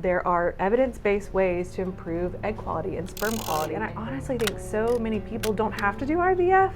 There are evidence-based ways to improve egg quality and sperm quality. And I honestly think so many people don't have to do IVF,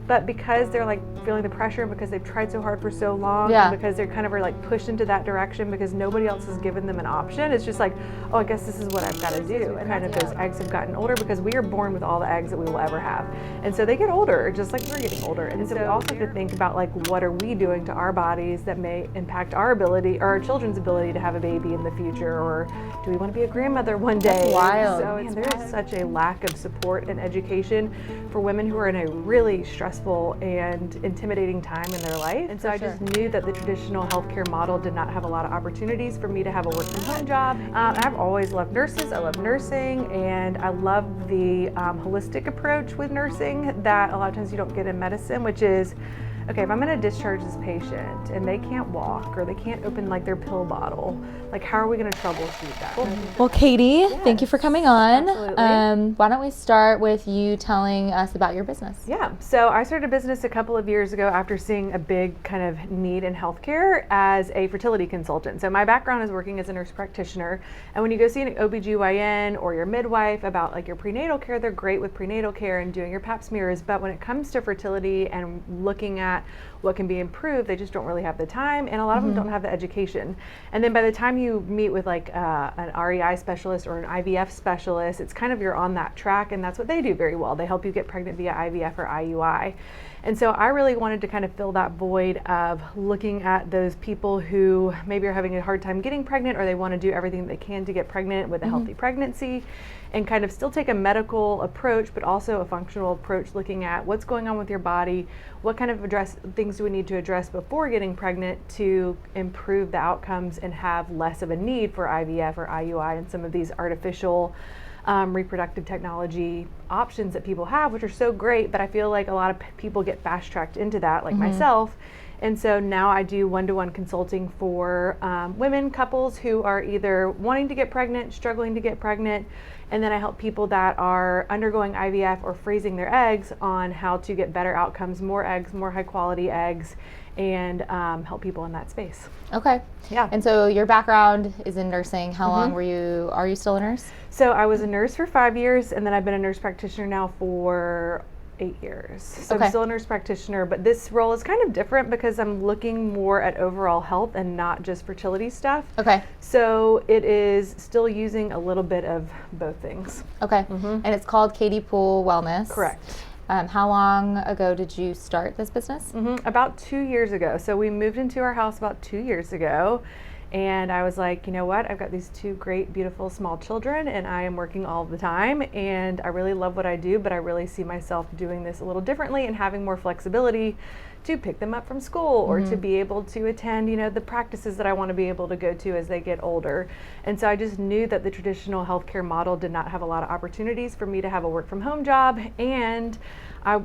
but because they're like feeling the pressure because they've tried so hard for so long, and because they're kind of like pushed into that direction because nobody else has given them an option, it's just like, oh, I guess this is what I've got to do. And kind of those eggs have gotten older because we are born with all the eggs that we will ever have. And so they get older, just like we're getting older. And so we also have to think about like, what are we doing to our bodies that may impact our ability or our children's ability to have a baby in the future, or do we want to be a grandmother one day? That's wild. So there is such a lack of support and education for women who are in a really stressful and intimidating time in their life. And so I just knew that the traditional healthcare model did not have a lot of opportunities for me to have a work from home job. I've always loved nurses. I love nursing, and I love the holistic approach with nursing that a lot of times you don't get in medicine, which is, okay, if I'm going to discharge this patient and they can't walk or they can't open like their pill bottle, like how are we going to troubleshoot that? Well, Katy, thank you for coming on. Absolutely. Why don't we start with you telling us about your business? Yeah, so I started a business a couple of years ago after seeing a big kind of need in healthcare as a fertility consultant. So my background is working as a nurse practitioner, and when you go see an OBGYN or your midwife about like your prenatal care, they're great with prenatal care and doing your pap smears, but when it comes to fertility and looking at what can be improved, they just don't really have the time, and a lot of them don't have the education. And then by the time you meet with like an REI specialist or an IVF specialist, it's kind of you're on that track, and that's what they do very well. They help you get pregnant via IVF or IUI. And so I really wanted to kind of fill that void of looking at those people who maybe are having a hard time getting pregnant, or they want to do everything they can to get pregnant with a healthy pregnancy, and kind of still take a medical approach, but also a functional approach, looking at what's going on with your body, what kind of things do we need to address before getting pregnant to improve the outcomes and have less of a need for IVF or IUI and some of these artificial reproductive technology options that people have, which are so great, but I feel like a lot of people get fast-tracked into that, like myself. And so now I do one-to-one consulting for women, couples who are either wanting to get pregnant, struggling to get pregnant, and then I help people that are undergoing IVF or freezing their eggs on how to get better outcomes, more eggs, more high-quality eggs, and help people in that space. Okay. Yeah. And so your background is in nursing. How long are you still a nurse? So I was a nurse for 5 years, and then I've been a nurse practitioner now for 8 years. So I'm still a nurse practitioner, but this role is kind of different because I'm looking more at overall health and not just fertility stuff. Okay. So it is still using a little bit of both things. Okay. And it's called Katy Poole Wellness. Correct. How long ago did you start this business? About 2 years ago. So we moved into our house about 2 years ago. And I was like, you know what, I've got these two great, beautiful small children, and I am working all the time, and I really love what I do, but I really see myself doing this a little differently and having more flexibility to pick them up from school or to be able to attend, you know, the practices that I want to be able to go to as they get older. And so I just knew that the traditional healthcare model did not have a lot of opportunities for me to have a work from home job. And I've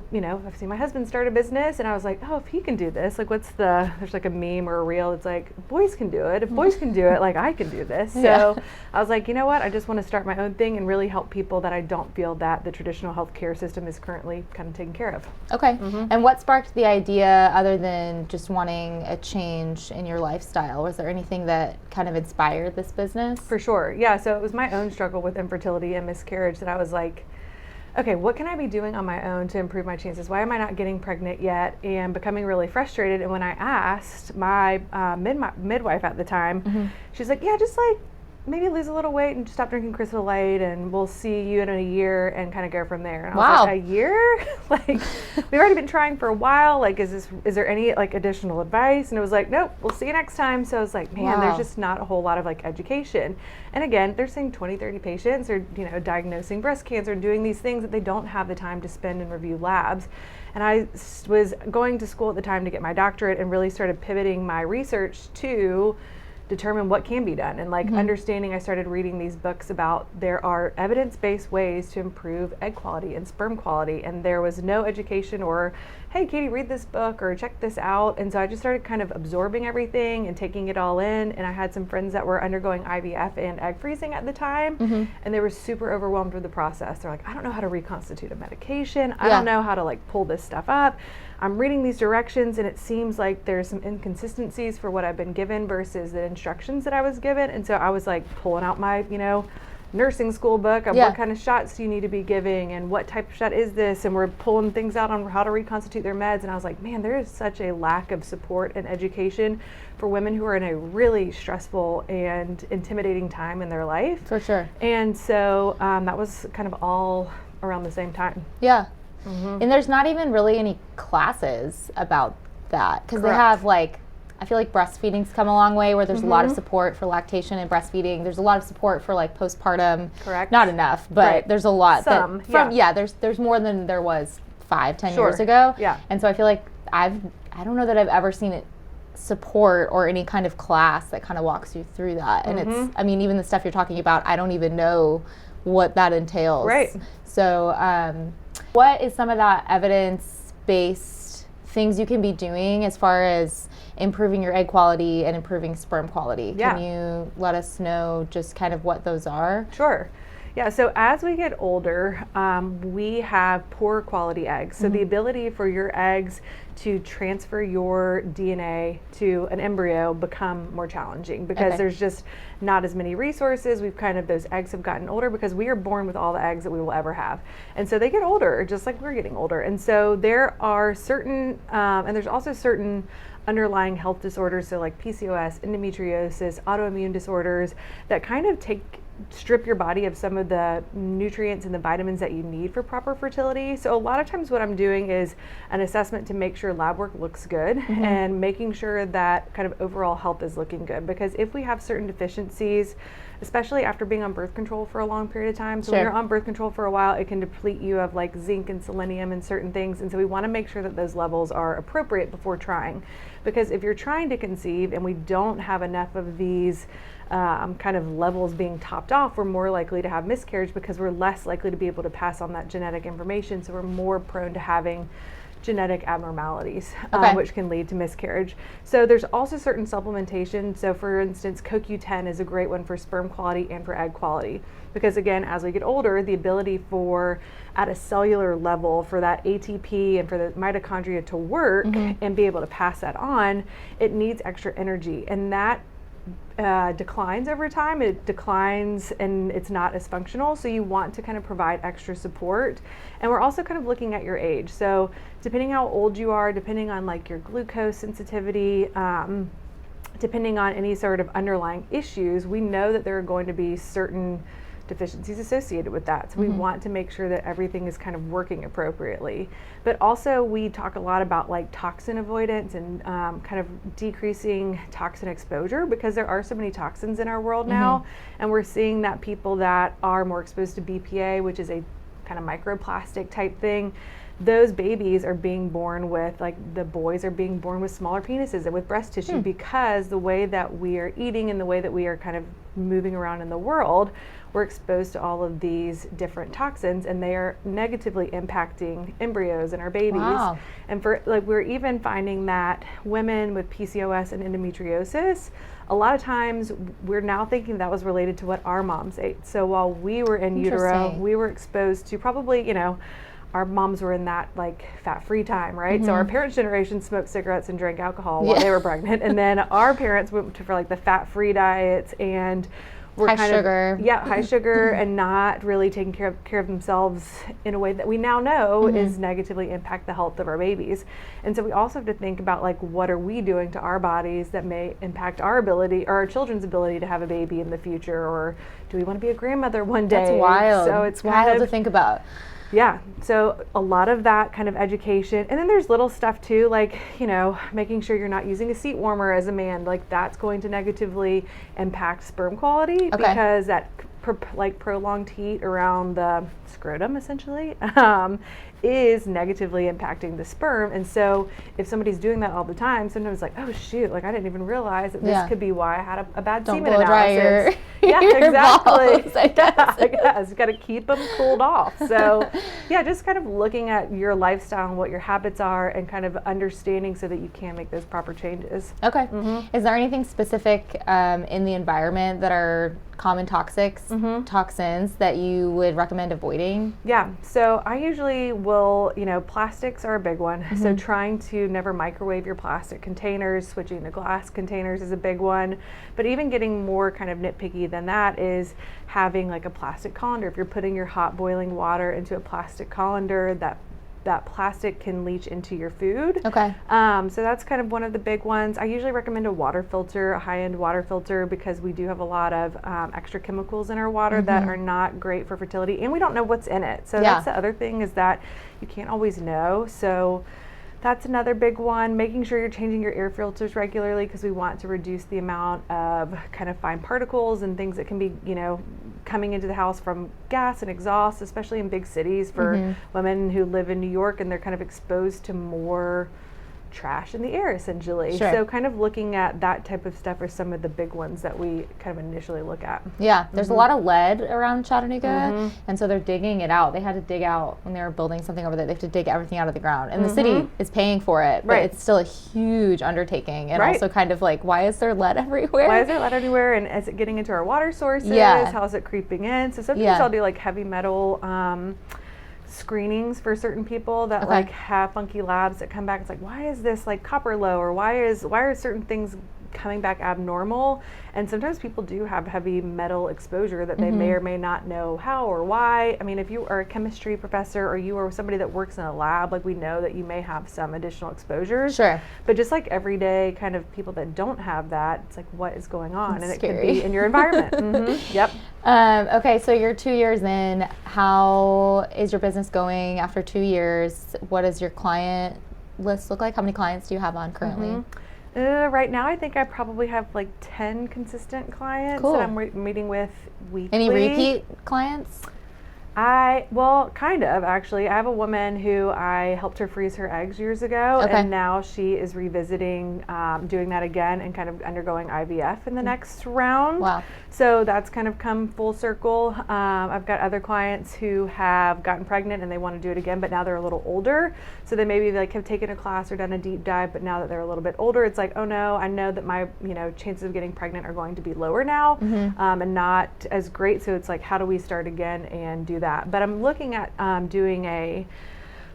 seen my husband start a business, and I was like, oh, if he can do this, like there's like a meme or a reel, it's like, boys can do it. If boys can do it, like I can do this. So I was like, you know what, I just want to start my own thing and really help people that I don't feel that the traditional healthcare system is currently kind of taken care of. Okay. And what sparked the idea other than just wanting a change in your lifestyle? Was there anything that kind of inspired this business? For sure. Yeah. So it was my own struggle with infertility and miscarriage that I was like, okay, what can I be doing on my own to improve my chances? Why am I not getting pregnant yet? And becoming really frustrated. And when I asked my midwife at the time, she's like, yeah, just like maybe lose a little weight and just stop drinking Crystal Light, and we'll see you in a year and kind of go from there. And I was like, a year? Like, we've already been trying for a while. Like, is there any like additional advice? And it was like, nope, we'll see you next time. So I was like, man, there's just not a whole lot of like education. And again, they're seeing 20, 30 patients, or, you know, diagnosing breast cancer and doing these things that they don't have the time to spend and review labs. And I was going to school at the time to get my doctorate and really started pivoting my research to determine what can be done, and like understanding, I started reading these books about there are evidence-based ways to improve egg quality and sperm quality, and there was no education or hey, Katie, read this book or check this out. And so I just started kind of absorbing everything and taking it all in. And I had some friends that were undergoing IVF and egg freezing at the time, and they were super overwhelmed with the process. They're like, I don't know how to reconstitute a medication. I don't know how to like pull this stuff up. I'm reading these directions and it seems like there's some inconsistencies for what I've been given versus the instructions that I was given. And so I was like pulling out my, nursing school book of what kind of shots do you need to be giving and what type of shot is this, and we're pulling things out on how to reconstitute their meds. And I was like, man, there is such a lack of support and education for women who are in a really stressful and intimidating time in their life. For sure. And so that was kind of all around the same time. Yeah. And there's not even really any classes about that, because they have like, I feel like breastfeeding's come a long way, where there's a lot of support for lactation and breastfeeding. There's a lot of support for like postpartum. Correct. Not enough, but there's a lot. Some, there's more than there was 5-10 Sure. years ago. Yeah. And so I feel like I don't know that I've ever seen it support or any kind of class that kind of walks you through that. And it's, I mean, even the stuff you're talking about, I don't even know what that entails. Right. So what is some of that evidence-based things you can be doing as far as improving your egg quality and improving sperm quality? Yeah. Can you let us know just kind of what those are? Sure. Yeah, so as we get older, we have poor quality eggs. So the ability for your eggs to transfer your DNA to an embryo become more challenging because there's just not as many resources. Those eggs have gotten older because we are born with all the eggs that we will ever have. And so they get older, just like we're getting older. And so there are certain, and there's also certain underlying health disorders, so like PCOS, endometriosis, autoimmune disorders, that kind of strip your body of some of the nutrients and the vitamins that you need for proper fertility. So a lot of times what I'm doing is an assessment to make sure lab work looks good and making sure that kind of overall health is looking good. Because if we have certain deficiencies, especially after being on birth control for a long period of time, so when you're on birth control for a while, it can deplete you of like zinc and selenium and certain things. And so we want to make sure that those levels are appropriate before trying. Because if you're trying to conceive and we don't have enough of these kind of levels being topped off, we're more likely to have miscarriage because we're less likely to be able to pass on that genetic information. So we're more prone to having genetic abnormalities, which can lead to miscarriage. So there's also certain supplementation. So for instance, CoQ10 is a great one for sperm quality and for egg quality. Because again, as we get older, the ability for, at a cellular level, for that ATP and for the mitochondria to work and be able to pass that on, it needs extra energy. And that declines over time. It declines and it's not as functional. So you want to kind of provide extra support. And we're also kind of looking at your age. So depending how old you are, depending on like your glucose sensitivity, depending on any sort of underlying issues, we know that there are going to be certain deficiencies associated with that. So we want to make sure that everything is kind of working appropriately. But also we talk a lot about like toxin avoidance and kind of decreasing toxin exposure, because there are so many toxins in our world now. And we're seeing that people that are more exposed to BPA, which is a kind of microplastic type thing, those babies are being born with, like the boys are being born with smaller penises and with breast tissue because the way that we are eating and the way that we are kind of moving around in the world, we're exposed to all of these different toxins and they are negatively impacting embryos and our babies. Wow. And for like, we're even finding that women with PCOS and endometriosis, a lot of times we're now thinking that was related to what our moms ate. So while we were in utero, we were exposed to probably, our moms were in that like fat-free time, right? So our parents' generation smoked cigarettes and drank alcohol while they were pregnant. And then our parents went for like the fat-free diets and were high sugar and not really taking care of themselves in a way that we now know is negatively impact the health of our babies. And so we also have to think about like, what are we doing to our bodies that may impact our ability or our children's ability to have a baby in the future, or do we want to be a grandmother one day? That's wild. So it's wild to think about. Yeah, so a lot of that kind of education. And then there's little stuff too, like, making sure you're not using a seat warmer as a man. Like that's going to negatively impact sperm quality because that prolonged heat around the scrotum essentially is negatively impacting the sperm. And so if somebody's doing that all the time, sometimes like, oh shoot, like I didn't even realize that this could be why I had a bad semen analysis. Yeah, exactly. Yes, you got to keep them cooled off. So yeah, just kind of looking at your lifestyle and what your habits are and kind of understanding so that you can make those proper changes. Okay. Is there anything specific in the environment that are common toxins that you would recommend avoiding? Yeah, so I usually will, plastics are a big one. So trying to never microwave your plastic containers, switching to glass containers is a big one. But even getting more kind of nitpicky than that is having like a plastic colander. If you're putting your hot boiling water into a plastic colander, that plastic can leach into your food. Okay. So that's kind of one of the big ones. I usually recommend a water filter, a high-end water filter, because we do have a lot of extra chemicals in our water that are not great for fertility, and we don't know what's in it. So that's the other thing, is that you can't always know. So that's another big one. Making sure you're changing your air filters regularly, because we want to reduce the amount of kind of fine particles and things that can be, coming into the house from gas and exhaust, especially in big cities for women who live in New York, and they're kind of exposed to more trash in the air, essentially. Sure. So kind of looking at that type of stuff are some of the big ones that we kind of initially look at. Yeah, there's a lot of lead around Chattanooga, and so they're digging it out. They had to dig out, when they were building something over there, they have to dig everything out of the ground. And the city is paying for it, but it's still a huge undertaking. And also kind of like, why is there lead everywhere? Why is there lead everywhere? And is it getting into our water sources? How is it creeping in? So sometimes I'll do like heavy metal screenings for certain people that like have funky labs that come back. It's like, why is this like copper low, or why are certain things coming back abnormal? And sometimes people do have heavy metal exposure that they may or may not know how or why. I mean, if you are a chemistry professor or you are somebody that works in a lab, like we know that you may have some additional exposures. Sure. But just like everyday kind of people that don't have that, it's like, what is going on? And it could be in your environment. Yep. Okay, so you're 2 years in. How is your business going after 2 years? What does your client list look like? How many clients do you have on currently? Right now, I think I probably have like 10 consistent clients that I'm meeting with weekly. Any repeat clients? Well, kind of, actually. I have a woman who I helped her freeze her eggs years ago, and now she is revisiting doing that again and kind of undergoing IVF in the next round. Wow. So that's kind of come full circle. I've got other clients who have gotten pregnant and they want to do it again, but now they're a little older. So they maybe like have taken a class or done a deep dive, but now that they're a little bit older, it's like, oh no, I know that my chances of getting pregnant are going to be lower now, and not as great. So it's like, how do we start again and do that? But I'm looking at doing a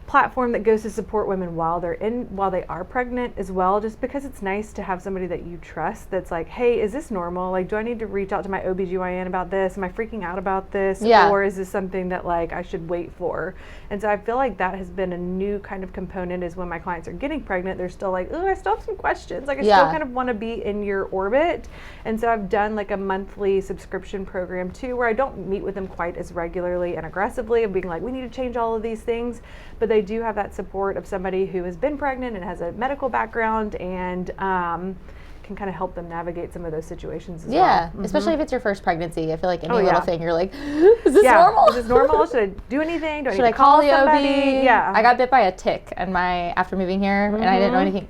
platform that goes to support women while they are pregnant as well, just because it's nice to have somebody that you trust that's like, hey, is this normal? Like, do I need to reach out to my OBGYN about this? Am I freaking out about this? Or is this something that like I should wait for? And so I feel like that has been a new kind of component, is when my clients are getting pregnant, they're still like, oh, I still have some questions. Like I still kind of want to be in your orbit. And so I've done like a monthly subscription program too, where I don't meet with them quite as regularly and aggressively of being like, we need to change all of these things. But they do have that support of somebody who has been pregnant and has a medical background and can kind of help them navigate some of those situations as well. Especially if it's your first pregnancy. I feel like any little thing, you're like, is this normal? Is this normal? Should I do anything? Do I Should need I to call the somebody? OB? Yeah. I got bit by a tick after moving here, and I didn't know anything.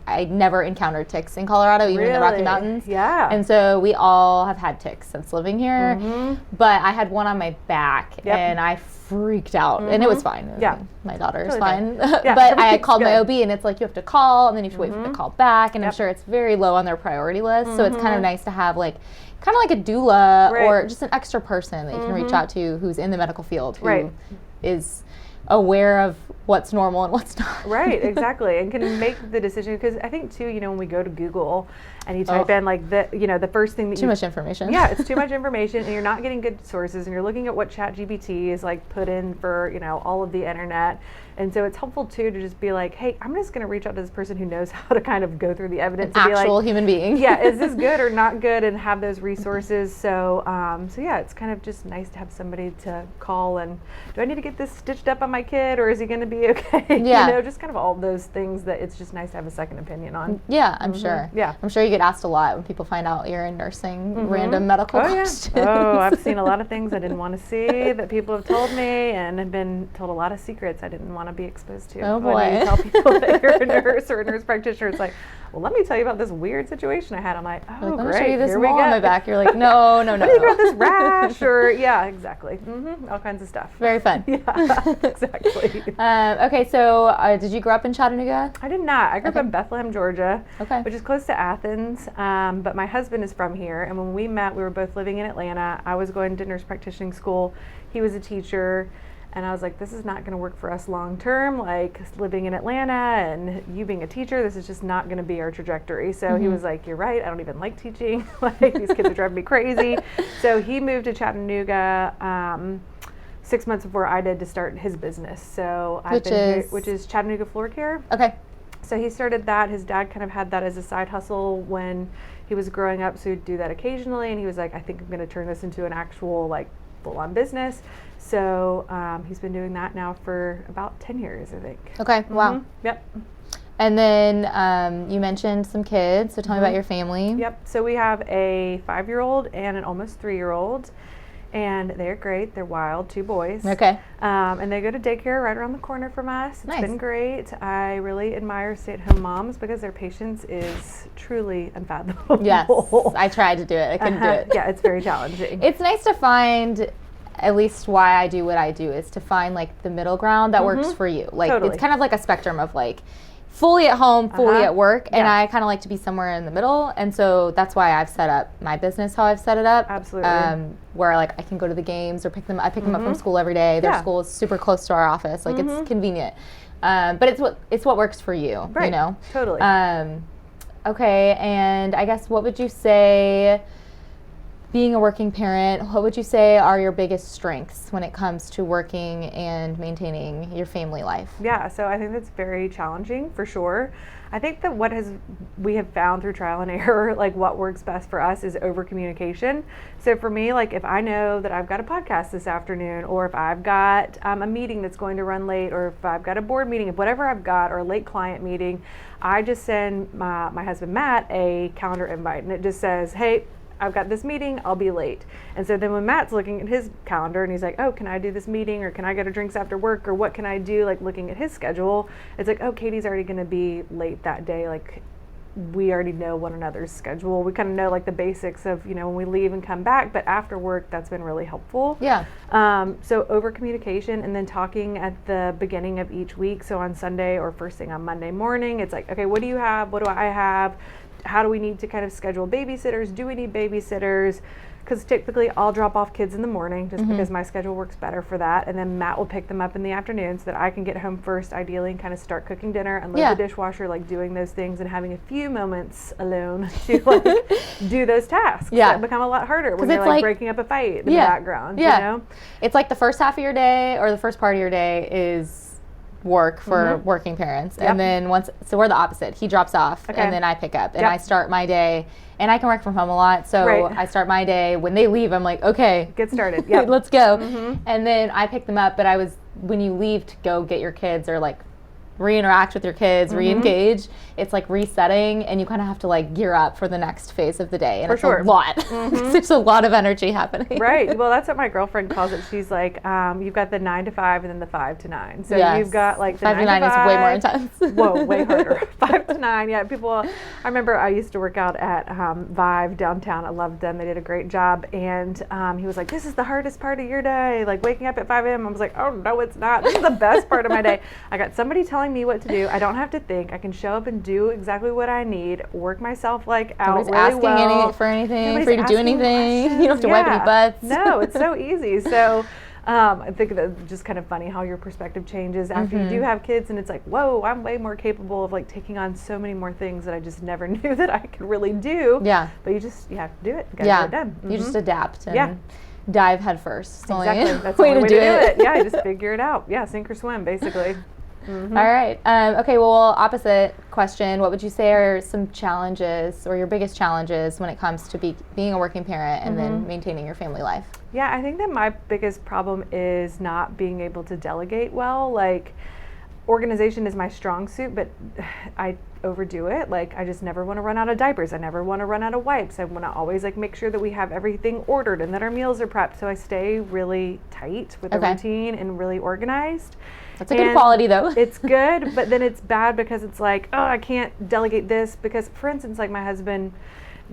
I never encountered ticks in Colorado, even in the Rocky Mountains. Yeah. And so we all have had ticks since living here. But I had one on my back, and I freaked out. And it was fine. My daughter's fine. But I called my OB, and it's like, you have to call, and then you have to wait for them to call back. And I'm sure it's very low on their priority list. So it's kind of nice to have like a doula or just an extra person that you can reach out to who's in the medical field, who is aware of what's normal and what's not. Right, exactly, and can make the decision. Because I think too, when we go to Google and you type in like the first thing that too much information. Yeah, it's too much information, and you're not getting good sources, and you're looking at what ChatGPT is like put in for all of the internet. And so it's helpful too to just be like, hey, I'm just going to reach out to this person who knows how to kind of go through the evidence. An actual human being. Yeah, is this good or not good, and have those resources. So yeah, it's kind of just nice to have somebody to call. And do I need to get this stitched up on my kid, or is he going to be okay? Yeah. You know, just kind of all those things that it's just nice to have a second opinion on. Yeah, I'm sure. Yeah. I'm sure you get asked a lot when people find out you're in nursing, random medical questions. Yeah. Oh, I've seen a lot of things I didn't want to see that people have told me, and have been told a lot of secrets I didn't want to be exposed to. Oh, boy. When you tell people that you're a nurse or a nurse practitioner, it's like, well, let me tell you about this weird situation I had. I'm like, oh, Let me great. show you this Here we mole go. on my back. You're like, no. What do you got this rash? Or, yeah, exactly. All kinds of stuff. Very fun. Yeah, exactly. Okay, so did you grow up in Chattanooga? I did not. I grew up in Bethlehem, Georgia, which is close to Athens. But my husband is from here, and when we met, we were both living in Atlanta. I was going to nurse practitioning school. He was a teacher, and I was like, this is not going to work for us long term. Like, living in Atlanta and you being a teacher, this is just not going to be our trajectory. So he was like, you're right. I don't even like teaching. Like, these kids are driving me crazy. So he moved to Chattanooga 6 months before I did to start his business. So which is Chattanooga Floor Care. Okay. So he started that. His dad kind of had that as a side hustle when he was growing up. So he'd do that occasionally. And he was like, I think I'm going to turn this into an actual, like, full-on business. So he's been doing that now for about 10 years, I think. Okay. Wow. Yep. And then you mentioned some kids. So tell me about your family. Yep. So we have a 5-year-old and an almost 3-year-old. And they're great. They're wild, 2 boys. Okay. And they go to daycare right around the corner from us. It's Nice. been great. I really admire stay-at-home moms because their patience is truly unfathomable. Yes. I tried to do it. I couldn't do it. Yeah, it's very challenging. It's nice to find, at least why I do what I do, is to find like the middle ground that works for you. Like It's kind of like a spectrum of like fully at home, fully at work, and I kind of like to be somewhere in the middle. And so that's why I've set up my business how I've set it up. Absolutely. Where like I can go to the games or pick them up from school every day. Their school is super close to our office. Like it's convenient. But it's what works for you, right. You know? Totally. Okay, and I guess what would you say, being a working parent, what would you say are your biggest strengths when it comes to working and maintaining your family life? Yeah, so I think that's very challenging for sure. I think that we have found through trial and error, like what works best for us is over communication. So for me, like if I know that I've got a podcast this afternoon, or if I've got a meeting that's going to run late, or if I've got a board meeting, whatever I've got, or a late client meeting, I just send my husband Matt a calendar invite, and it just says, hey, I've got this meeting, I'll be late. And so then when Matt's looking at his calendar and he's like, oh, can I do this meeting, or can I go to drinks after work, or what can I do, like looking at his schedule, it's like, oh, Katie's already going to be late that day. Like, we already know one another's schedule. We kind of know like the basics of, you know, when we leave and come back, but after work, that's been really helpful. Yeah. So over communication, and then talking at the beginning of each week. So on Sunday or first thing on Monday morning, it's like, okay, what do you have? What do I have? How do we need to kind of schedule babysitters? Do we need babysitters? Because typically I'll drop off kids in the morning just because my schedule works better for that. And then Matt will pick them up in the afternoon so that I can get home first, ideally, and kind of start cooking dinner, unload the dishwasher, like doing those things and having a few moments alone to like do those tasks. Yeah. That become a lot harder when you're like breaking up a fight in the background. Yeah. You know? It's like the first half of your day or the first part of your day is work for working parents. And then so we're the opposite. He drops off and then I pick up and I start my day, and I can work from home a lot. So I start my day when they leave. I'm like, okay, get started. Yeah. Let's go. And then I pick them up. But when you leave to go get your kids or like re-interact with your kids, re-engage, it's like resetting, and you kind of have to like gear up for the next phase of the day. And it's a lot. There's a lot of energy happening. Right. Well, that's what my girlfriend calls it. She's like, you've got the 9 to 5 and then the 5 to 9. So you've got like the 5 to 9 is way more intense. Whoa, way harder. 5 to 9. Yeah. I remember I used to work out at Vive downtown. I loved them. They did a great job. And he was like, this is the hardest part of your day, like waking up at 5 a.m. I was like, oh no, it's not. This is the best part of my day. I got somebody telling me what to do. I don't have to think. I can show up and do exactly what I need, work myself like out Nobody's really asking well. for anything, Nobody's for you to do anything. questions. You don't have to wipe any butts. No, it's so easy. So I think that's just kind of funny how your perspective changes after you do have kids, and it's like, whoa, I'm way more capable of like taking on so many more things that I just never knew that I could really do. Yeah. But you have to do it. You gotta get it done. You just adapt and dive head first. Exactly. That's the way only to way do to it. do it. Yeah, just figure it out. Yeah, sink or swim, basically. All right. Okay, well, opposite question. What would you say are some challenges or your biggest challenges when it comes to being a working parent and then maintaining your family life? Yeah, I think that my biggest problem is not being able to delegate well. Like, organization is my strong suit, but I overdo it. Like, I just never want to run out of diapers. I never want to run out of wipes. I want to always like make sure that we have everything ordered and that our meals are prepped. So I stay really tight with the routine and really organized. That's a good quality though. It's good, but then it's bad because it's like, oh, I can't delegate this because, for instance, like my husband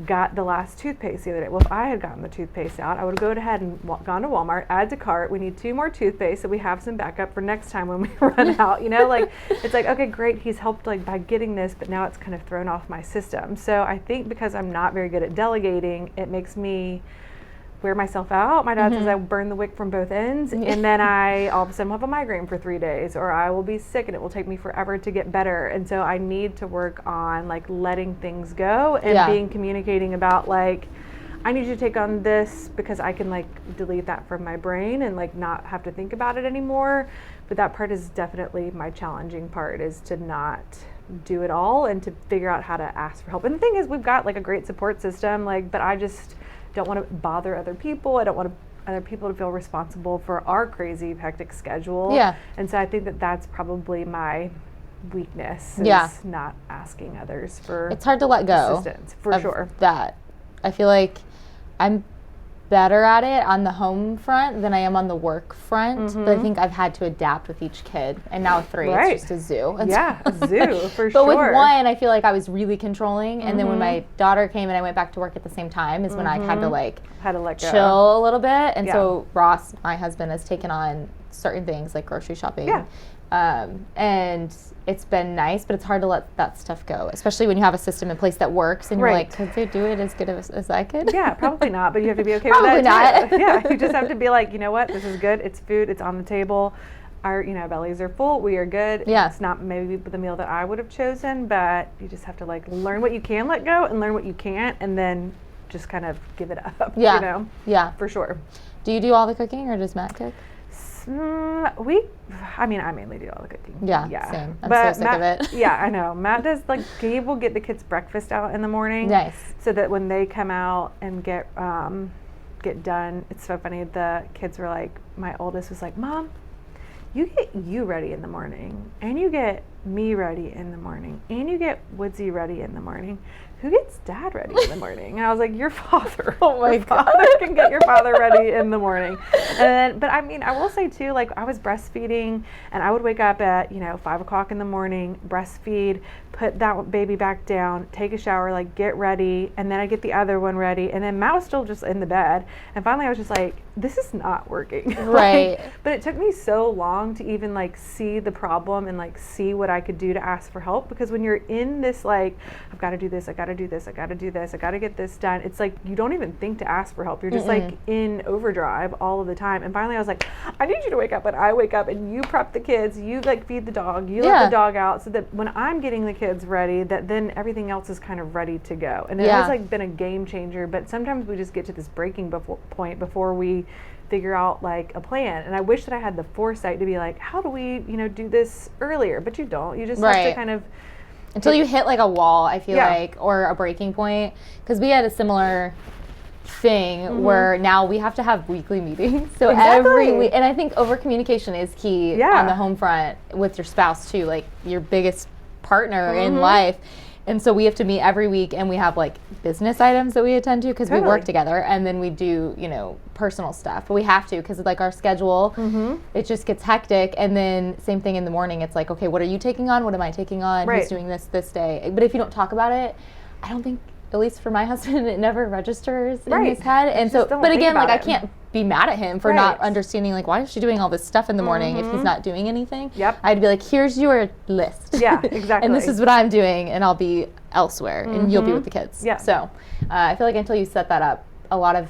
got the last toothpaste the other day. Well, if I had gotten the toothpaste out, I would have gone ahead and gone to Walmart, add to cart. We need 2 more toothpaste so we have some backup for next time when we run out. You know, like it's like, okay, great, he's helped like by getting this, but now it's kind of thrown off my system. So I think because I'm not very good at delegating, it makes me wear myself out. My dad says I burn the wick from both ends, and then I all of a sudden will have a migraine for 3 days, or I will be sick and it will take me forever to get better. And so I need to work on like letting things go and communicating about like, I need you to take on this because I can like delete that from my brain and like not have to think about it anymore. But that part is definitely my challenging part, is to not do it all and to figure out how to ask for help. And the thing is, we've got like a great support system, like, but I just don't want to bother other people. I don't want other people to feel responsible for our crazy hectic schedule. Yeah. And so I think that that's probably my weakness, is not asking others for it's hard to let go assistance, for sure. That I feel like I'm better at it on the home front than I am on the work front, but I think I've had to adapt with each kid, and now with 3 it's just a zoo. And a zoo for but sure. With 1 I feel like I was really controlling, and then when my daughter came and I went back to work at the same time is when I had to like let go. Chill a little bit. And so Ross, my husband, has taken on certain things like grocery shopping. And it's been nice, but it's hard to let that stuff go, especially when you have a system in place that works and you're like, could they do it as good as I could? Yeah, probably not, but you have to be okay with that. Probably not. Yeah, you just have to be like, you know what, this is good, it's food, it's on the table, our bellies are full, we are good. Yeah. It's not maybe the meal that I would have chosen, but you just have to like learn what you can let go and learn what you can't, and then just kind of give it up. Yeah, for sure. Do you do all the cooking, or does Matt cook? I mainly do all the cooking. Yeah, same. I'm so sick of it. Yeah, I know. Matt does, like, he will get the kids breakfast out in the morning. Nice. So that when they come out and get done, it's so funny. The kids were like, my oldest was like, Mom, you get you ready in the morning, and you get me ready in the morning, and you get Woodsy ready in the morning. Who gets Dad ready in the morning? And I was like, your father. Oh my God. Father can get your father ready in the morning. But I will say too, like, I was breastfeeding, and I would wake up at 5 o'clock in the morning, breastfeed, put that baby back down, take a shower, like get ready, and then I get the other one ready, and then Matt was still just in the bed, and finally I was just like, this is not working. Right. But it took me so long to even like see the problem and like see what I could do to ask for help, because when you're in this like, I've got to do this, I got to do this, I got to do this, I got to get this done, it's like you don't even think to ask for help. You're just like in overdrive all of the time. And finally I was like, I need you to wake up when I wake up, and you prep the kids, you like feed the dog, you let the dog out, so that when I'm getting the kids ready, that then everything else is kind of ready to go. And it has like been a game changer, but sometimes we just get to this breaking point before we figure out like a plan. And I wish that I had the foresight to be like, how do we do this earlier? But you don't. You just have to kind of until you hit like a wall, I feel like, or a breaking point, because we had a similar thing where now we have to have weekly meetings. So every week, and I think over communication is key on the home front with your spouse too, like your biggest partner in life. And so we have to meet every week, and we have like business items that we attend to because we work together, and then we do personal stuff, but we have to because like our schedule it just gets hectic. And then same thing in the morning, it's like, okay, what are you taking on, what am I taking on, who's doing this day? But if you don't talk about it, I don't think, at least for my husband, it never registers in his head. And so, but again, like I can't be mad at him for not understanding, like, why is she doing all this stuff in the morning if he's not doing anything? I'd be like, here's your list. Yeah, exactly. And this is what I'm doing, and I'll be elsewhere, and you'll be with the kids. Yeah. So I feel like until you set that up, a lot of,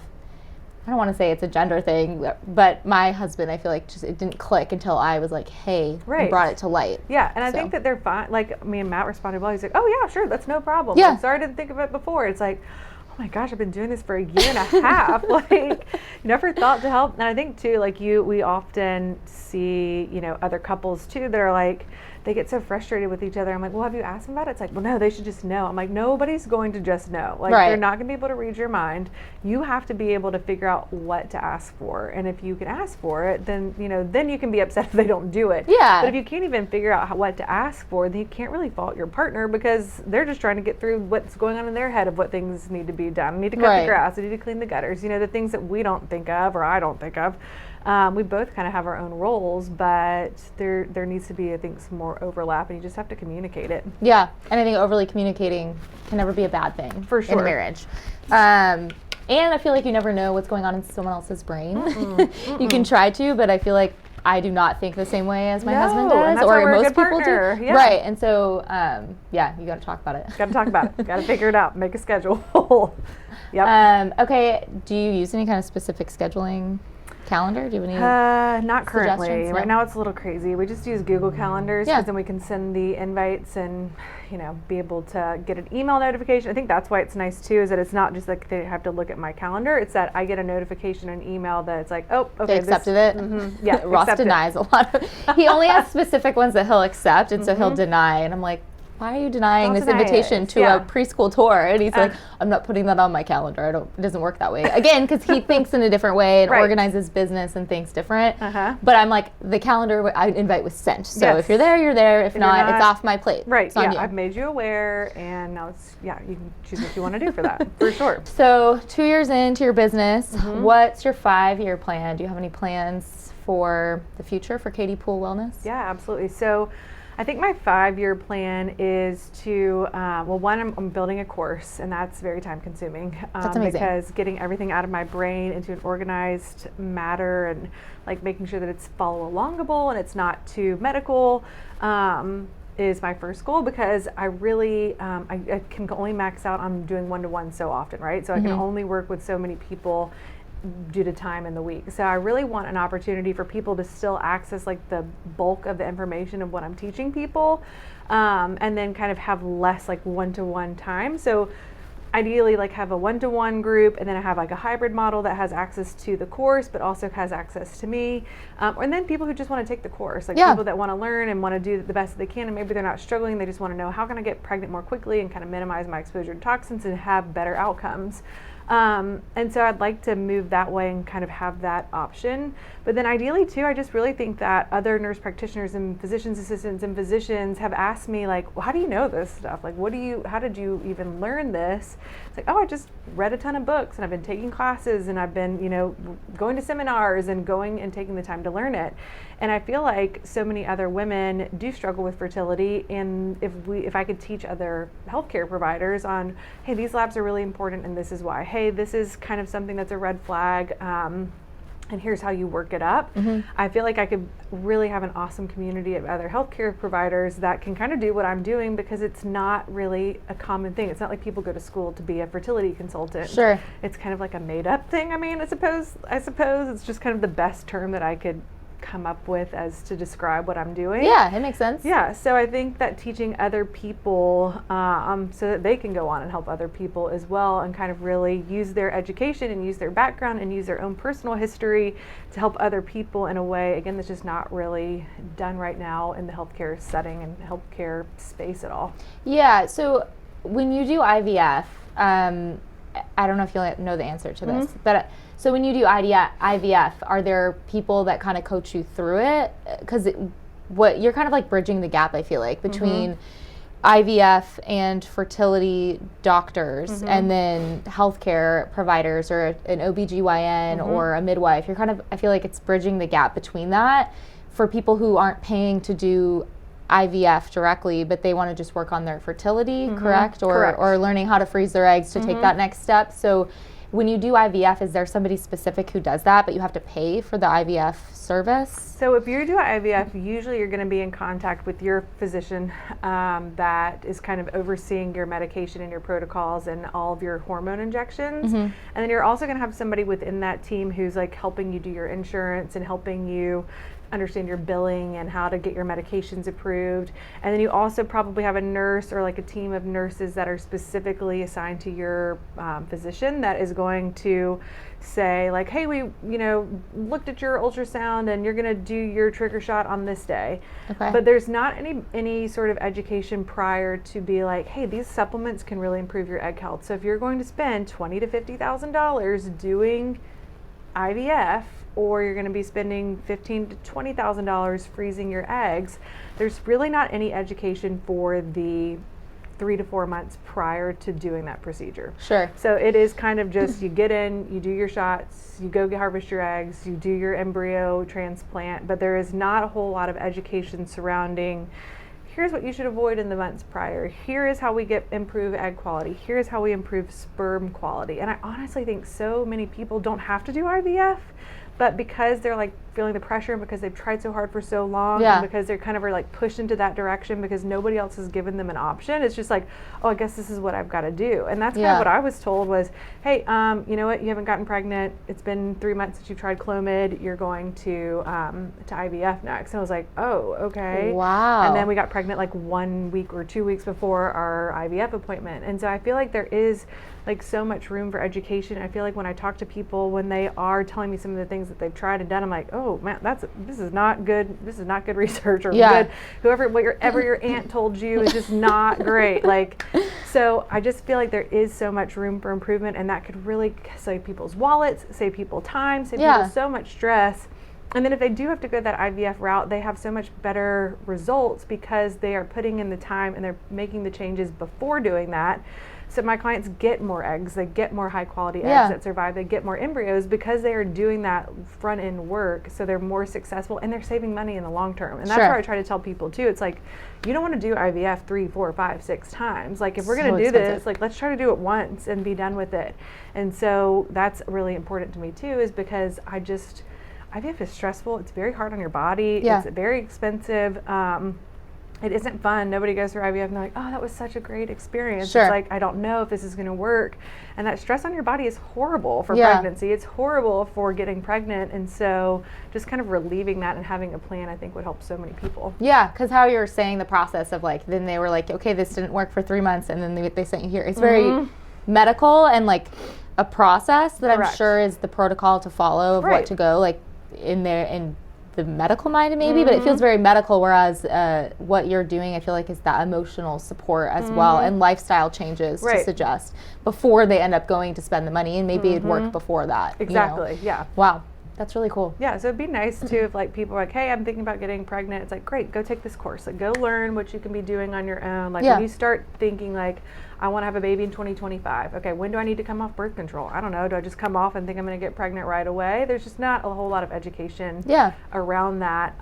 I don't want to say it's a gender thing, but my husband, I feel like just it didn't click until I was like, hey, and brought it to light. Yeah, and I think that they're fine. Like, me and Matt responded well. He's like, oh yeah, sure, that's no problem. Yeah. I'm sorry I didn't think of it before. It's like, oh my gosh, I've been doing this for a year and a half. Like, never thought to help. And I think too, like we often see, other couples too that are like, they get so frustrated with each other. I'm like, well, have you asked them about it? It's like, well, no, they should just know. I'm like, nobody's going to just know. Like, they're not going to be able to read your mind. You have to be able to figure out what to ask for. And if you can ask for it, then, then you can be upset if they don't do it. Yeah. But if you can't even figure out what to ask for, then you can't really fault your partner, because they're just trying to get through what's going on in their head of what things need to be done. I need to cut the grass. I need to clean the gutters. The things that we don't think of, or I don't think of. We both kind of have our own roles, but there needs to be, I think, some more overlap, and you just have to communicate it. Yeah, and I think overly communicating can never be a bad thing for sure in a marriage. And I feel like you never know what's going on in someone else's brain. You can try to, but I feel like I do not think the same way as my husband does, or most people do. Yeah. Right, and so, you got to talk about it. Got to talk about it. Got to figure it out. Make a schedule. Yep. Okay, do you use any kind of specific scheduling calendar? Do you have any not currently. suggestions? Right now it's a little crazy. We just use Google Calendars, because then we can send the invites and be able to get an email notification. I think that's why it's nice too, is that it's not just like they have to look at my calendar. It's that I get a notification, an email that it's like, oh, okay, they accepted it. Mm-hmm, yeah, Ross denies a lot of. He only has specific ones that he'll accept, and so he'll deny. And I'm like, why are you denying this invitation to a preschool tour? And he's like, I'm not putting that on my calendar. It doesn't work that way. Again, because he thinks in a different way and organizes business and thinks different. But I'm like, the calendar I invite was sent. So if you're there, you're there. If not, it's off my plate. Right. It's on you. I've made you aware, and now it's, you can choose what you want to do for that, for sure. So 2 years into your business, what's your 5-year plan? Do you have any plans for the future for Katy Poole Wellness? Yeah, absolutely. So I think my 5-year plan is to, one, I'm building a course, and that's very time consuming. That's amazing. Because getting everything out of my brain into an organized matter, and like making sure that it's follow alongable and it's not too medical, is my first goal, because I really, I can only max out on doing one-to-one so often, right? So I can only work with so many people due to time in the week. So I really want an opportunity for people to still access like the bulk of the information of what I'm teaching people, and then kind of have less like one-to-one time. So ideally like have a one-to-one group, and then I have like a hybrid model that has access to the course but also has access to me, and then people who just want to take the course, like people that want to learn and want to do the best that they can, and maybe they're not struggling, they just want to know, how can I get pregnant more quickly and kind of minimize my exposure to toxins and have better outcomes. And so I'd like to move that way and kind of have that option. But then ideally too, I just really think that other nurse practitioners and physician's assistants and physicians have asked me like, well, how do you know this stuff? Like, how did you even learn this? It's like, oh, I just read a ton of books, and I've been taking classes, and I've been, going to seminars and going and taking the time to learn it. And I feel like so many other women do struggle with fertility, and if I could teach other healthcare providers on, hey, these labs are really important and this is why, hey, this is kind of something that's a red flag, and here's how you work it up. I feel like I could really have an awesome community of other healthcare providers that can kind of do what I'm doing, because it's not really a common thing. It's not like people go to school to be a fertility consultant. Sure. It's kind of like a made up thing. I mean, I suppose it's just kind of the best term that I could come up with as to describe what I'm doing. Yeah, it makes sense. Yeah, so I think that teaching other people so that they can go on and help other people as well, and kind of really use their education and use their background and use their own personal history to help other people in a way, again, that's just not really done right now in the healthcare setting and healthcare space at all. Yeah, so when you do IVF, I don't know if you'll know the answer to this, but so when you do IVF, are there people that kind of coach you through it? Because you're kind of like bridging the gap, I feel like, between IVF and fertility doctors, and then healthcare providers, or an OBGYN or a midwife. You're kind of, I feel like it's bridging the gap between that for people who aren't paying to do IVF directly, but they want to just work on their fertility, correct? Or learning how to freeze their eggs to take that next step. So when you do IVF, is there somebody specific who does that, but you have to pay for the IVF service? So if you do IVF, usually you're going to be in contact with your physician that is kind of overseeing your medication and your protocols and all of your hormone injections. And then you're also going to have somebody within that team who's like helping you do your insurance and helping you understand your billing and how to get your medications approved. And then you also probably have a nurse or like a team of nurses that are specifically assigned to your physician that is going to say like, hey, we looked at your ultrasound and you're going to do your trigger shot on this day. Okay. But there's not any sort of education prior to be like, hey, these supplements can really improve your egg health. So if you're going to spend $20,000 to $50,000 doing IVF, or you're going to be spending $15,000 to $20,000 freezing your eggs, there's really not any education for the 3 to 4 months prior to doing that procedure. Sure. So it is kind of just, you get in, you do your shots, you go harvest your eggs, you do your embryo transplant, but there is not a whole lot of education surrounding, here's what you should avoid in the months prior. Here is how we improve egg quality. Here's how we improve sperm quality. And I honestly think so many people don't have to do IVF, but because they're like feeling the pressure and because they've tried so hard for so long, and because they're kind of are like pushed into that direction because nobody else has given them an option, it's just like, oh, I guess this is what I've got to do. And that's kind of what I was told was, hey, you know what, you haven't gotten pregnant, it's been 3 months since you've tried Clomid, you're going to IVF next. And I was like, oh, okay. Wow. And then we got pregnant like 1 week or 2 weeks before our IVF appointment. And so I feel like there is like so much room for education. I feel like when I talk to people, when they are telling me some of the things that they've tried and done, I'm like, oh man, this is not good. This is not good research, or good. Whatever your aunt told you is just not great. Like, so I just feel like there is so much room for improvement, and that could really save people's wallets, save people time, save people so much stress. And then if they do have to go that IVF route, they have so much better results because they are putting in the time and they're making the changes before doing that. So my clients get more eggs, they get more high quality eggs that survive, they get more embryos because they are doing that front end work, so they're more successful and they're saving money in the long term. And that's where I try to tell people too, it's like, you don't want to do IVF 3, 4, 5, 6 times. Like if we're going to do this, like let's try to do it once and be done with it. And so that's really important to me too, is because IVF is stressful, it's very hard on your body, it's very expensive. It isn't fun. Nobody goes through IVF and they're like, oh, that was such a great experience. It's like, I don't know if this is going to work. And that stress on your body is horrible for pregnancy. It's horrible for getting pregnant. And so just kind of relieving that and having a plan, I think would help so many people. Yeah, because how you're saying the process of like, then they were like, okay, this didn't work for 3 months. And then they sent you here. It's very medical and like a process that I'm sure is the protocol to follow of what to go like in there in the medical mind maybe, but it feels very medical, whereas what you're doing I feel like is that emotional support as well, and lifestyle changes to suggest before they end up going to spend the money, and maybe it'd work before that. Exactly. Yeah. Wow. That's really cool. Yeah, so it'd be nice too if like people are like, hey, I'm thinking about getting pregnant. It's like, great, go take this course. Like go learn what you can be doing on your own. Like when you start thinking like, I want to have a baby in 2025. Okay, when do I need to come off birth control? I don't know. Do I just come off and think I'm going to get pregnant right away? There's just not a whole lot of education around that.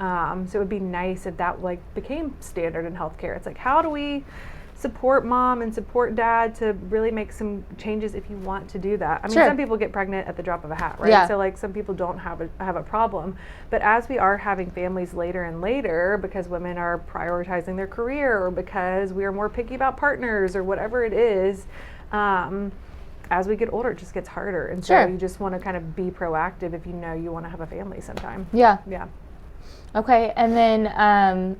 So it would be nice if that like became standard in healthcare. It's like, how do we support mom and support dad to really make some changes if you want to do that? I mean, some people get pregnant at the drop of a hat, right? So like some people don't have a problem, but as we are having families later and later because women are prioritizing their career or because we are more picky about partners or whatever it is, as we get older, it just gets harder. And so you just want to kind of be proactive if you know you want to have a family sometime. Yeah. Okay. And then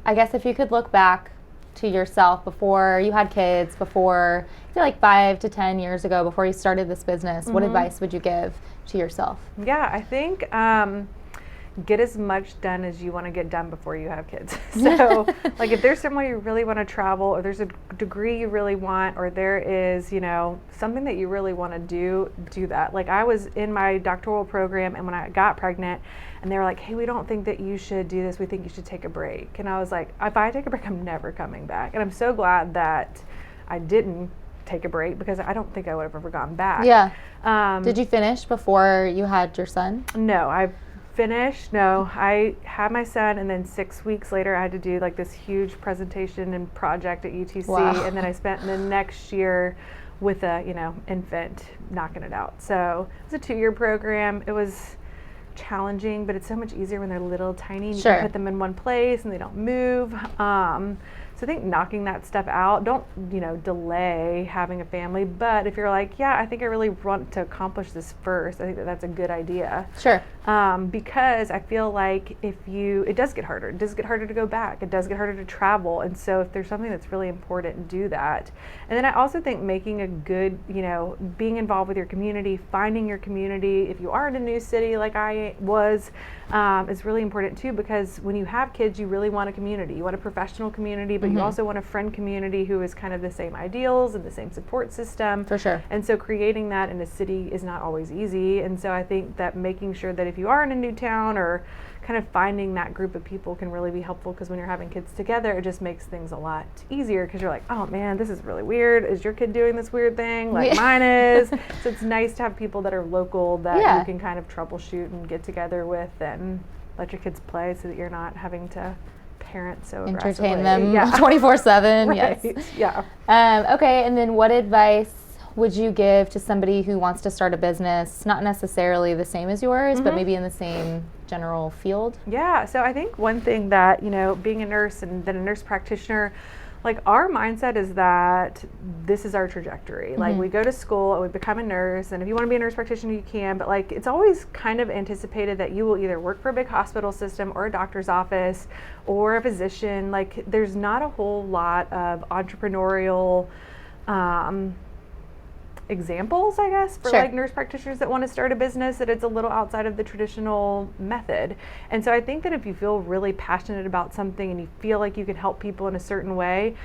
I guess if you could look back to yourself before you had kids, before I feel like 5 to 10 years ago, before you started this business, what advice would you give to yourself? Yeah, I think get as much done as you want to get done before you have kids. So like if there's somewhere you really want to travel, or there's a degree you really want, or there is, you know, something that you really want to do that. Like I was in my doctoral program, and when I got pregnant and they were like, hey, we don't think that you should do this, we think you should take a break. And I was like, if I take a break, I'm never coming back. And I'm so glad that I didn't take a break, because I don't think I would have ever gone back. Did you finish before you had your son? No, I finished. No, I had my son, and then 6 weeks later I had to do like this huge presentation and project at UTC, and then I spent the next year with a, you know, infant knocking it out. So it was a 2-year program. It was challenging, but it's so much easier when they're little tiny and you can put them in one place and they don't move. So So I think knocking that stuff out, don't, delay having a family. But if you're like, yeah, I think I really want to accomplish this first, I think that that's a good idea. Sure. Because I feel like it does get harder. It does get harder to go back. It does get harder to travel. And so if there's something that's really important, do that. And then I also think making a good, being involved with your community, finding your community, if you are in a new city like I was, is really important too, because when you have kids, you really want a community. You want a professional community, but you also want a friend community who is kind of the same ideals and the same support system. For sure. And so creating that in a city is not always easy. And so I think that making sure that if you are in a new town or kind of finding that group of people can really be helpful, because when you're having kids together, it just makes things a lot easier, because you're like, oh man, this is really weird. Is your kid doing this weird thing like mine is? So it's nice to have people that are local that you can kind of troubleshoot and get together with and let your kids play, so that you're not having to parent so aggressively. Entertain them 24/7. Right. Yes. Yeah. Okay, and then what advice would you give to somebody who wants to start a business, not necessarily the same as yours, but maybe in the same general field? Yeah, so I think one thing that, being a nurse and then a nurse practitioner, like our mindset is that this is our trajectory. Like we go to school and we become a nurse, and if you want to be a nurse practitioner, you can, but like it's always kind of anticipated that you will either work for a big hospital system or a doctor's office or a physician. Like there's not a whole lot of entrepreneurial examples, I guess, for like nurse practitioners that want to start a business, that it's a little outside of the traditional method. And so I think that if you feel really passionate about something and you feel like you can help people in a certain way,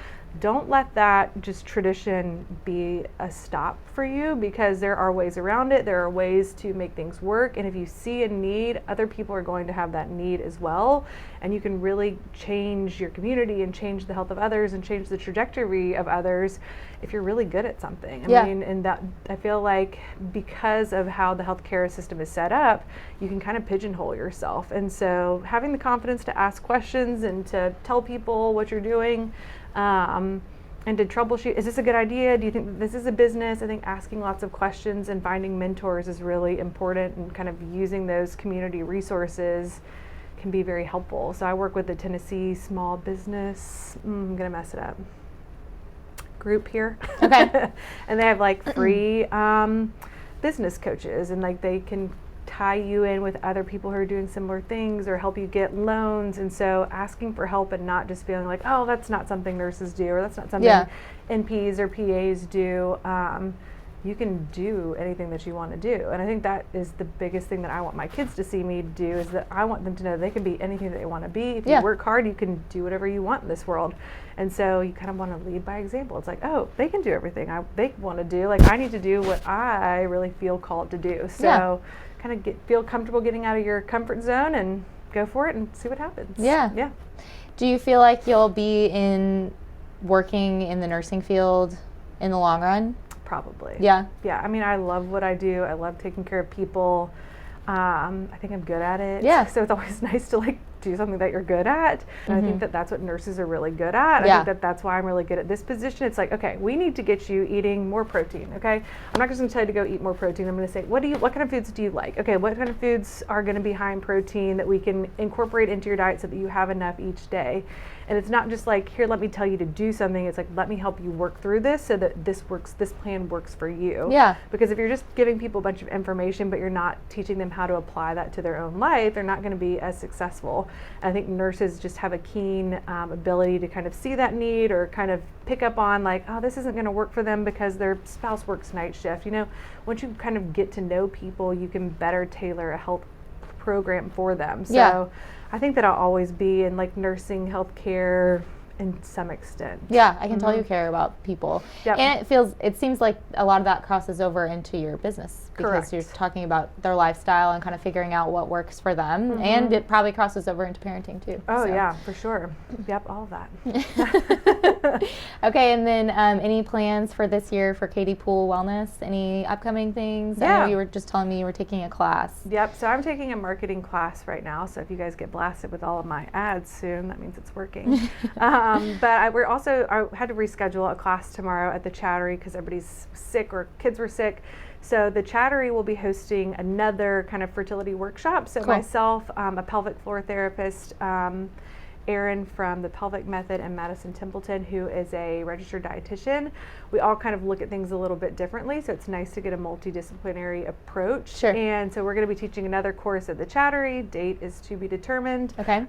don't let that just tradition be a stop for you, because there are ways around it. There are ways to make things work. And if you see a need, other people are going to have that need as well. And you can really change your community and change the health of others and change the trajectory of others if you're really good at something. I mean, and that I feel like because of how the healthcare system is set up, you can kind of pigeonhole yourself. And so having the confidence to ask questions and to tell people what you're doing, and to troubleshoot, is this a good idea? Do you think that this is a business? I think asking lots of questions and finding mentors is really important, and kind of using those community resources can be very helpful. So I work with the Tennessee Small Business, I'm gonna mess it up, group here. Okay. And they have like free business coaches, and like they can tie you in with other people who are doing similar things or help you get loans. And so asking for help and not just feeling like, oh, that's not something nurses do, or that's not something NPs or PAs do. You can do anything that you want to do. And I think that is the biggest thing that I want my kids to see me do, is that I want them to know they can be anything that they want to be. If you work hard, you can do whatever you want in this world. And so you kind of want to lead by example. It's like, oh, they can do everything they want to do. Like I need to do what I really feel called to do. So kind of feel comfortable getting out of your comfort zone and go for it and see what happens. Yeah. Do you feel like you'll be working in the nursing field in the long run? Probably. Yeah. I mean, I love what I do. I love taking care of people. I think I'm good at it. Yeah. So it's always nice to like do something that you're good at. And I think that that's what nurses are really good at. I think that that's why I'm really good at this position. It's like, okay, we need to get you eating more protein. Okay. I'm not just going to tell you to go eat more protein. I'm going to say, what kind of foods do you like? Okay. What kind of foods are going to be high in protein that we can incorporate into your diet so that you have enough each day? And it's not just like, here, let me tell you to do something. It's like, let me help you work through this so that this plan works for you. Yeah. Because if you're just giving people a bunch of information, but you're not teaching them how to apply that to their own life, they're not going to be as successful. And I think nurses just have a keen ability to kind of see that need, or kind of pick up on like, oh, this isn't going to work for them because their spouse works night shift. Once you kind of get to know people, you can better tailor a health program for them. So I think that I'll always be in like nursing, healthcare, in some extent. Yeah, I can tell you care about people. Yep. And it seems like a lot of that crosses over into your business, because you're talking about their lifestyle and kind of figuring out what works for them. And it probably crosses over into parenting too. Oh yeah, for sure. Yep, all of that. Okay, and then any plans for this year for Katy Poole Wellness? Any upcoming things? Yeah. I know you were just telling me you were taking a class. Yep, so I'm taking a marketing class right now. So if you guys get blasted with all of my ads soon, that means it's working. But I had to reschedule a class tomorrow at the Chattery because everybody's sick or kids were sick. So the Chattery will be hosting another kind of fertility workshop. So myself, a pelvic floor therapist, Erin from the Pelvic Method, and Madison Templeton, who is a registered dietitian. We all kind of look at things a little bit differently, so it's nice to get a multidisciplinary approach. Sure. And so we're going to be teaching another course at the Chattery. Date is to be determined. Okay.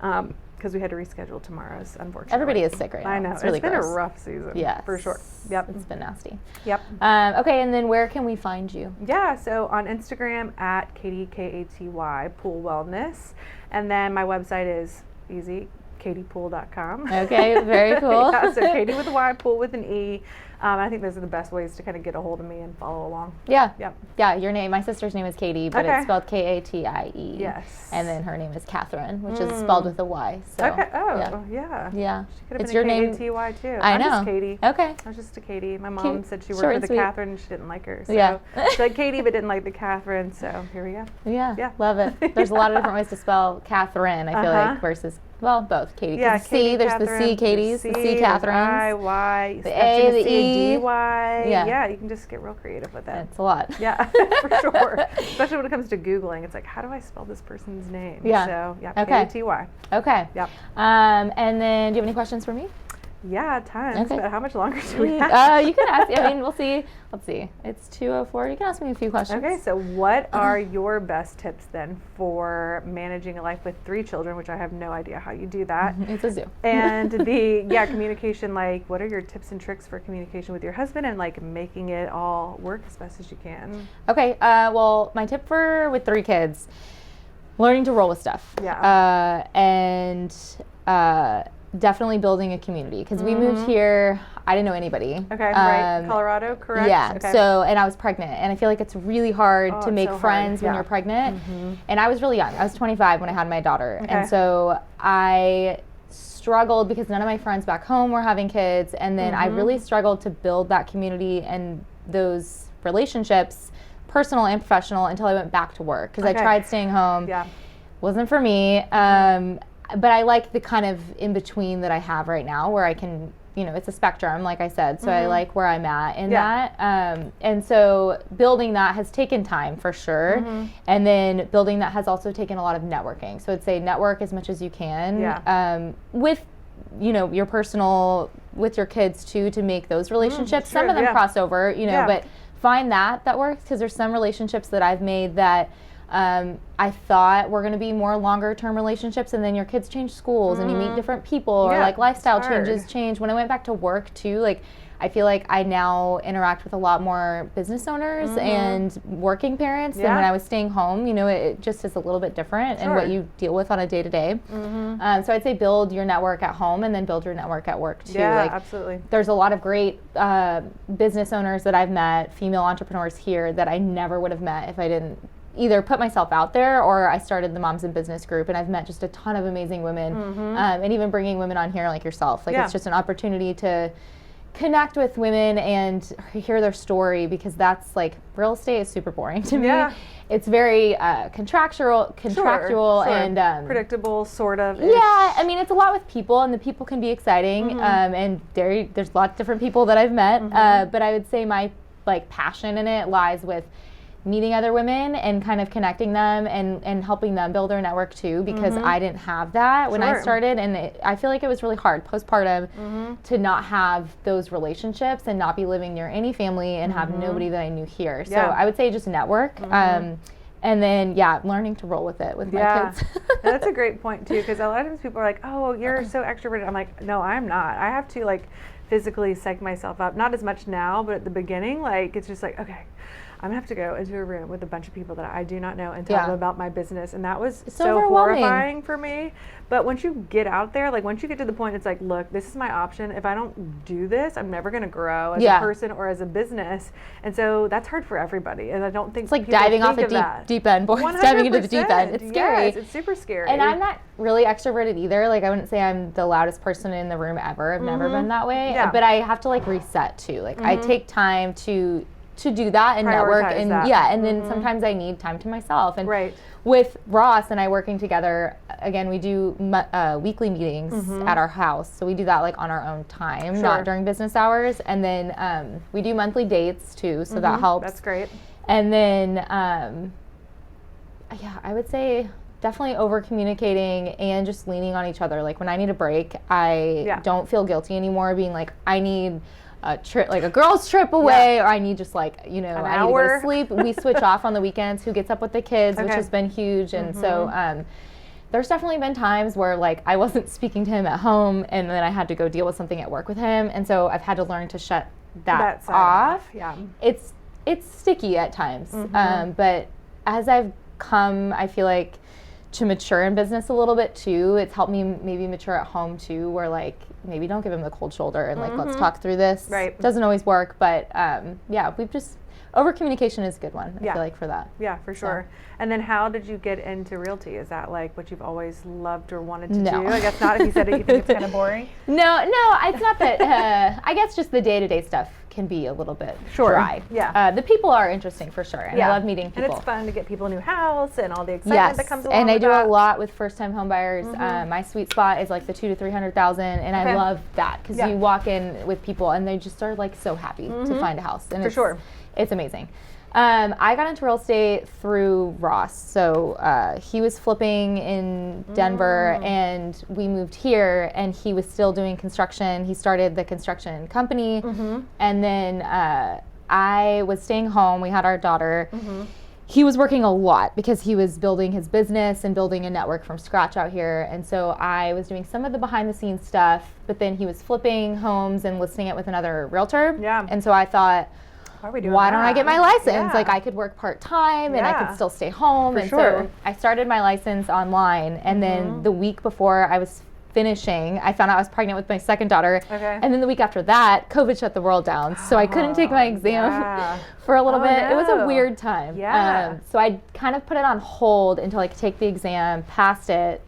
Because we had to reschedule tomorrow's, unfortunately. Everybody is sick right now. I know. It's really been gross. a rough season. Yeah. For sure. Yep. It's been nasty. Yep. Okay, and then where can we find you? Yeah, so on Instagram at Katy, Katy Poole Wellness. And then my website is easy, katypoole.com. Okay, very cool. Yeah, so Katy with a Y, Poole with an E. I think those are the best ways to kind of get a hold of me and follow along. Yeah. Yep. Yeah, your name, my sister's name is Katie, but Okay. it's spelled Katie. Yes. And then her name is Catherine, which is spelled with a Y. So, Okay. Oh, yeah. yeah. She could have It's been your a name. Katy too. I I'm know. just Katy. Okay. I was just a Katy. My mom Cute. said she Short worked and with a sweet. Catherine and she didn't like her. So Yeah. she liked Katy but didn't like the Catherine. So here we go. Yeah. Yeah. Love it. There's a lot of different ways to spell Catherine, I feel like, versus, well, both. Katie. Yeah, C, there's Catherine, the C Katies, the C Catherines. I, Y, The A, the E. D, Y. Yeah. Yeah, you can just get real creative with it. It's a lot. Yeah, for sure. Especially when it comes to Googling. It's like, how do I spell this person's name? Yeah. So, yeah, Okay. Katy. Okay. Yep. And then, do you have any questions for me? Yeah, tons. Okay. But how much longer do we have? You can ask. I mean, we'll see. Let's see. It's 2:04. You can ask me a few questions. Okay, so what are your best tips then for managing a life with 3 children, which I have no idea how you do that. It's a zoo. And communication, like what are your tips and tricks for communication with your husband and like making it all work as best as you can? Okay, well, my tip with 3 kids, learning to roll with stuff. Yeah. And definitely building a community, because we moved here, I didn't know anybody. Okay, right. Colorado, correct? Yeah, okay. so, and I was pregnant, and I feel like it's really hard to make so friends when yeah. you're pregnant. And I was really young. I was 25 when I had my daughter. Okay. And so I struggled because none of my friends back home were having kids, and then I really struggled to build that community and those relationships, personal and professional, until I went back to work, because I tried staying home. Yeah. Wasn't for me. But I like the kind of in-between that I have right now, where I can, it's a spectrum, like I said, so I like where I'm at in that. And so building that has taken time, for sure. And then building that has also taken a lot of networking. So I'd say network as much as you can with, your personal, with your kids too, to make those relationships. Sure, some of them cross over, but find that works, because there's some relationships that I've made that I thought were going to be more longer term relationships, and then your kids change schools and you meet different people, or like lifestyle changes change. When I went back to work too, like I feel like I now interact with a lot more business owners and working parents than when I was staying home. It just is a little bit different and what you deal with on a day to day. So I'd say build your network at home and then build your network at work too. Yeah, like, absolutely. There's a lot of great business owners that I've met, female entrepreneurs here, that I never would have met if I didn't either put myself out there, or I started the Moms in Business group, and I've met just a ton of amazing women, and even bringing women on here like yourself. Like it's just an opportunity to connect with women and hear their story, because that's like, real estate is super boring to me. It's very contractual Sure. and predictable, sort of. Yeah, I mean, it's a lot with people, and the people can be exciting, and there's lots of different people that I've met, but I would say my passion in it lies with meeting other women and kind of connecting them and helping them build their network too, because I didn't have that when I started, and I feel like it was really hard postpartum to not have those relationships and not be living near any family and have nobody that I knew here. So I would say just network. And then, learning to roll with it with my kids. That's a great point too, because a lot of times people are like, oh, you're so extroverted. I'm like, no, I'm not. I have to physically psych myself up. Not as much now, but at the beginning, it's just like, okay, I'm gonna have to go into a room with a bunch of people that I do not know and tell them about my business. And that was so horrifying for me. But once you get out there, once you get to the point, it's like, look, this is my option. If I don't do this, I'm never gonna grow as a person or as a business. And so that's hard for everybody. And I don't think it's like diving off a deep end, boy. Diving into the deep end. It's scary. Yes, it's super scary. And I'm not really extroverted either. I wouldn't say I'm the loudest person in the room ever. I've never been that way. But I have to reset too. I take time to do that and network and and then sometimes I need time to myself. And with Ross and I working together, again, we do weekly meetings at our house. So we do that on our own time, not during business hours. And then we do monthly dates too, so that helps. That's great. And then I would say definitely over communicating and just leaning on each other. Like when I need a break, I don't feel guilty anymore being like, I need a trip, like a girl's trip away, or I need just like, you know, I need to go to sleep. We switch off on the weekends, who gets up with the kids, which has been huge. And so there's definitely been times where like I wasn't speaking to him at home and then I had to go deal with something at work with him. And so I've had to learn to shut that off. Yeah. It's sticky at times. But as I've come, I feel like, to mature in business a little bit too, it's helped me maybe mature at home too, where like maybe don't give him the cold shoulder and like let's talk through this. Right. Doesn't always work, but we've just over communication is a good one. I feel like for that. Yeah, for sure. And then how did you get into realty? Is that like what you've always loved or wanted to do? I guess not. If you said it, you think it's kind of boring. No, it's not that. I guess just the day-to-day stuff can be a little bit dry. Yeah. The people are interesting for sure, and I love meeting people. And it's fun to get people a new house and all the excitement that comes along and with that. I do a lot with first-time home buyers. My sweet spot is like the $200,000 to $300,000, and I love that because you walk in with people and they just are like so happy to find a house. And it's amazing. I got into real estate through Ross. So he was flipping in Denver and we moved here and he was still doing construction. He started the construction company and then I was staying home. We had our daughter. He was working a lot because he was building his business and building a network from scratch out here. And so I was doing some of the behind the scenes stuff, but then he was flipping homes and listing it with another realtor. Yeah. And so I thought, why don't I get my license? Like I could work part-time and I could still stay home. So I started my license online. And then the week before I was finishing, I found out I was pregnant with my second daughter. And then the week after that, COVID shut the world down. So I couldn't take my exam for a little bit. It was a weird time. So I kind of put it on hold until I could take the exam, passed it.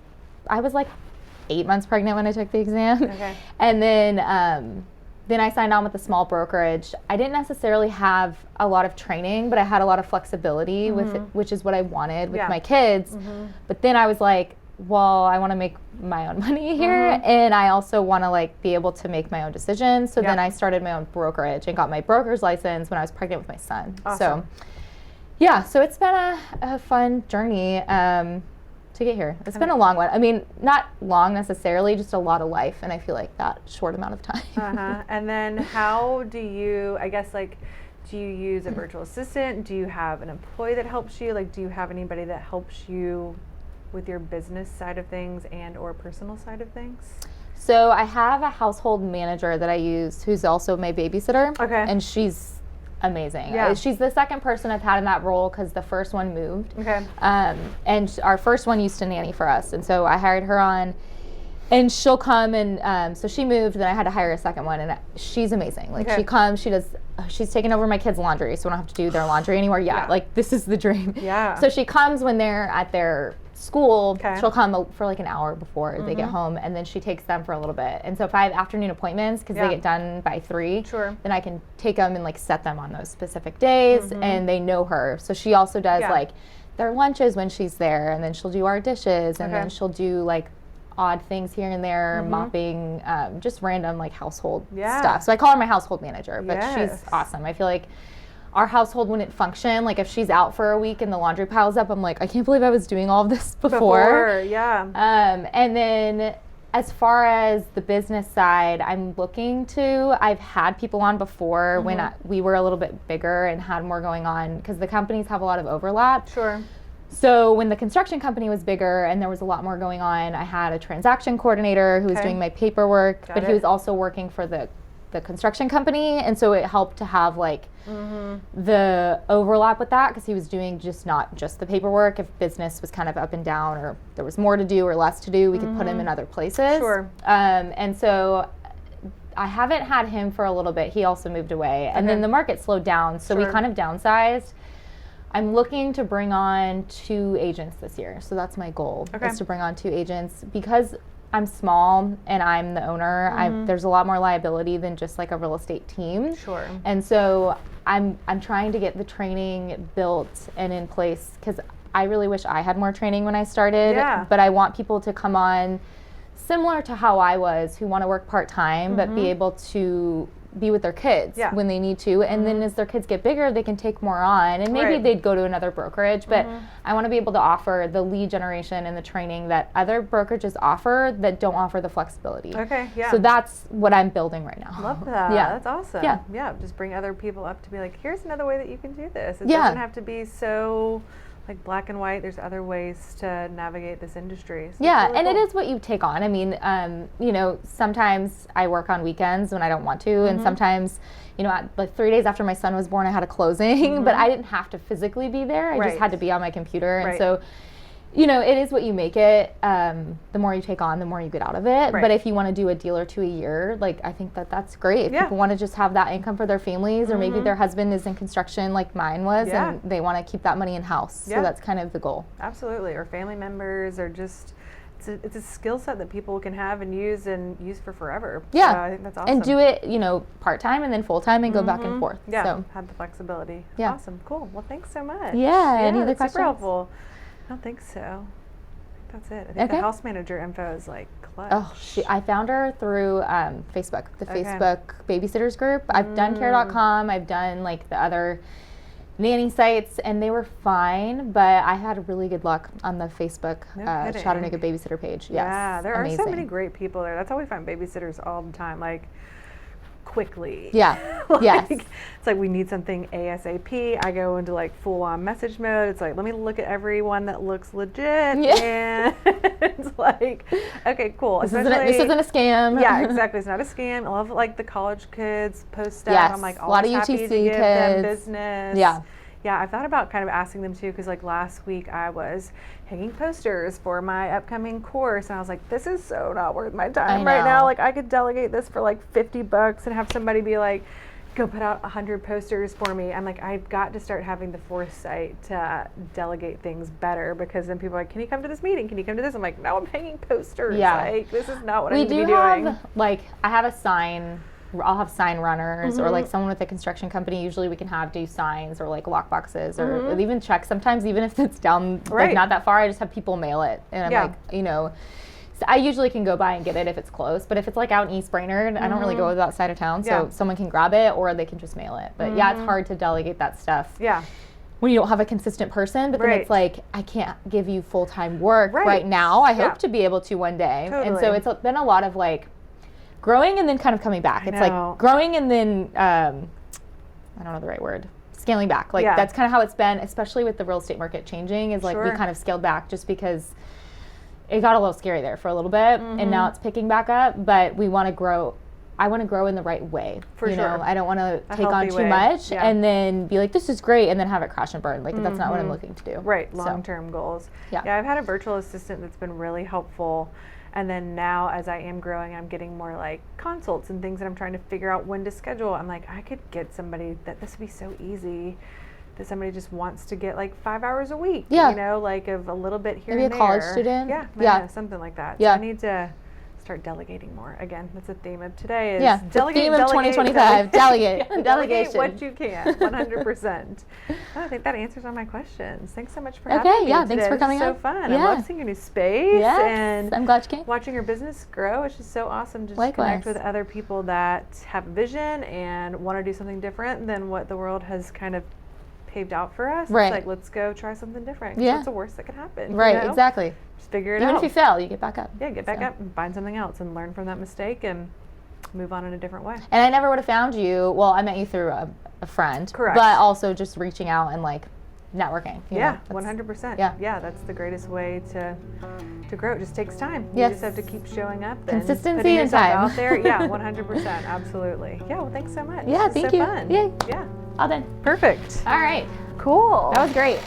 I was like 8 months pregnant when I took the exam. And then I signed on with a small brokerage. I didn't necessarily have a lot of training, but I had a lot of flexibility with it, which is what I wanted with my kids. But then I was like, well, I want to make my own money here, and I also want to like be able to make my own decisions. So then I started my own brokerage and got my broker's license when I was pregnant with my son. So so it's been a fun journey to get here. It's been a long one. I mean, not long necessarily, just a lot of life, and I feel like that short amount of time. And then how do you, I guess, like, do you use a virtual assistant? Do you have an employee that helps you? Like, do you have anybody that helps you with your business side of things and or personal side of things? So I have a household manager that I use who's also my babysitter. And she's amazing. She's the second person I've had in that role because the first one moved. And our first one used to nanny for us. And so I hired her on and she'll come and so she moved, then I had to hire a second one and she's amazing. Like she comes, she's taken over my kids' laundry so I don't have to do their laundry anymore yet. Like this is the dream. So she comes when they're at their school. She'll come for like an hour before they get home and then she takes them for a little bit. And so if I have afternoon appointments because they get done by 3, then I can take them and like set them on those specific days and they know her. So she also does like their lunches when she's there and then she'll do our dishes and then she'll do like odd things here and there, mopping, just random like household stuff. So I call her my household manager, but she's awesome. I feel like our household wouldn't function. Like if she's out for a week and the laundry piles up, I'm like, I can't believe I was doing all of this before. And then as far as the business side, I've had people on before when we were a little bit bigger and had more going on because the companies have a lot of overlap. So when the construction company was bigger and there was a lot more going on, I had a transaction coordinator who was doing my paperwork, but he was also working for the construction company, and so it helped to have like the overlap with that because he was doing not just the paperwork. If business was kind of up and down or there was more to do or less to do, we could put him in other places. And so I haven't had him for a little bit. He also moved away and then the market slowed down, so we kind of downsized. I'm looking to bring on 2 agents this year. So that's my goal, is to bring on 2 agents because I'm small and I'm the owner. There's a lot more liability than just like a real estate team. And so I'm trying to get the training built and in place because I really wish I had more training when I started. But I want people to come on similar to how I was, who want to work part-time but be able to be with their kids when they need to. And then as their kids get bigger, they can take more on. And maybe they'd go to another brokerage. But I want to be able to offer the lead generation and the training that other brokerages offer that don't offer the flexibility. Okay, yeah. So that's what I'm building right now. Love that. Yeah. That's awesome. Yeah. Yeah, just bring other people up to be like, here's another way that you can do this. It doesn't have to be so like black and white. There's other ways to navigate this industry. So yeah, really and cool. it is what you take on. I mean, you know, sometimes I work on weekends when I don't want to, and sometimes, you know, like 3 days after my son was born, I had a closing, but I didn't have to physically be there. I just had to be on my computer, and so, you know, it is what you make it. The more you take on, the more you get out of it. But if you want to do a deal or two a year, like, I think that that's great. If people want to just have that income for their families, or maybe their husband is in construction like mine was, and they want to keep that money in-house. So that's kind of the goal. Absolutely. Or family members, or just, it's a skill set that people can have and use for forever. Yeah. So I think that's awesome. And do it, you know, part-time and then full-time and go back and forth. Yeah, So, have the flexibility. Yeah. Awesome. Cool. Well, thanks so much. Yeah. Any other that's questions? super helpful. I don't think so. I think that's it. I think the house manager info is like clutch. oh, I found her through Facebook, the Facebook babysitters group. I've done care.com. I've done like the other nanny sites, and they were fine, but I had really good luck on the Facebook Chattanooga babysitter page. Yeah, there amazing. are so many great people there. That's how we find babysitters all the time. Like, quickly. Yeah. Like, yes. It's like we need something ASAP. I go into like full on message mode. It's like, let me look at everyone that looks legit. And it's like, okay, cool. This isn't a scam. Yeah, exactly. It's not a scam. I love like the college kids post stuff. Yes. I'm like A lot of always happy UTC to give them kids. business. Yeah. Yeah, I thought about kind of asking them too, because like last week I was hanging posters for my upcoming course, and I was like, this is so not worth my time right now. Like, I could delegate this for like $50 and have somebody be like, go put out 100 posters for me. I'm like, I've got to start having the foresight to delegate things better, because then people are like, can you come to this meeting? Can you come to this? I'm like, no, I'm hanging posters. Yeah. Like, this is not what I need to be We do doing. have, like, I have a sign. I'll have sign runners, or like someone with a construction company. Usually we can do signs, or like lock boxes, or even checks. Sometimes even if it's down like not that far, I just have people mail it, and I'm like, you know, so I usually can go by and get it if it's close. But if it's like out in East Brainerd, I don't really go to that side of town, so someone can grab it, or they can just mail it. But yeah, it's hard to delegate that stuff. Yeah. When you don't have a consistent person, but then it's like, I can't give you full-time work right now. I hope to be able to one day. Totally. And so it's been a lot of like growing and then kind of coming back. It's like growing and then, I don't know the right word, scaling back. Like that's kind of how it's been, especially with the real estate market changing, is like we kind of scaled back just because it got a little scary there for a little bit, and now it's picking back up, but we want to grow. I want to grow in the right way. You know, I don't want to take on too much and then be like, this is great, and then have it crash and burn. Like, that's not what I'm looking to do. Right, long-term goals. Yeah, I've had a virtual assistant that's been really helpful. And then now, as I am growing, I'm getting more like consults and things that I'm trying to figure out when to schedule. I'm like, I could get somebody that this would be so easy, that somebody just wants to get like 5 hours a week, you know, like of a little bit here Maybe and a there. college student. Yeah, something like that. Yeah. So I need to start delegating more. Again, that's the theme of today. Is delegate, theme of 2025. Delegate. Delegation. What you can. 100%. I think that answers all my questions. Thanks so much for having me. Okay, yeah, thanks for coming on. It's so fun. Yeah. I love seeing your new space. Yes, and I'm glad you came. Watching your business grow. It's just so awesome to just connect with other people that have a vision and want to do something different than what the world has kind of paved out for us. Right. It's like, let's go try something different. Yeah. What's the worst that could happen? Right, you know? exactly. Just figure it out. Even if you fail, you get back up. Yeah, get back up and find something else and learn from that mistake and move on in a different way. And I never would have found you. Well, I met you through a friend. Correct. But also just reaching out and like networking. Yeah, 100%. Yeah, that's the greatest way to grow. It just takes time. You just have to keep showing up. Consistency and time. Out there. Yeah, 100%. Absolutely. Yeah, well, thanks so much. Yeah, thank you. Fun. Yeah. All done. Perfect. All right. Cool. That was great.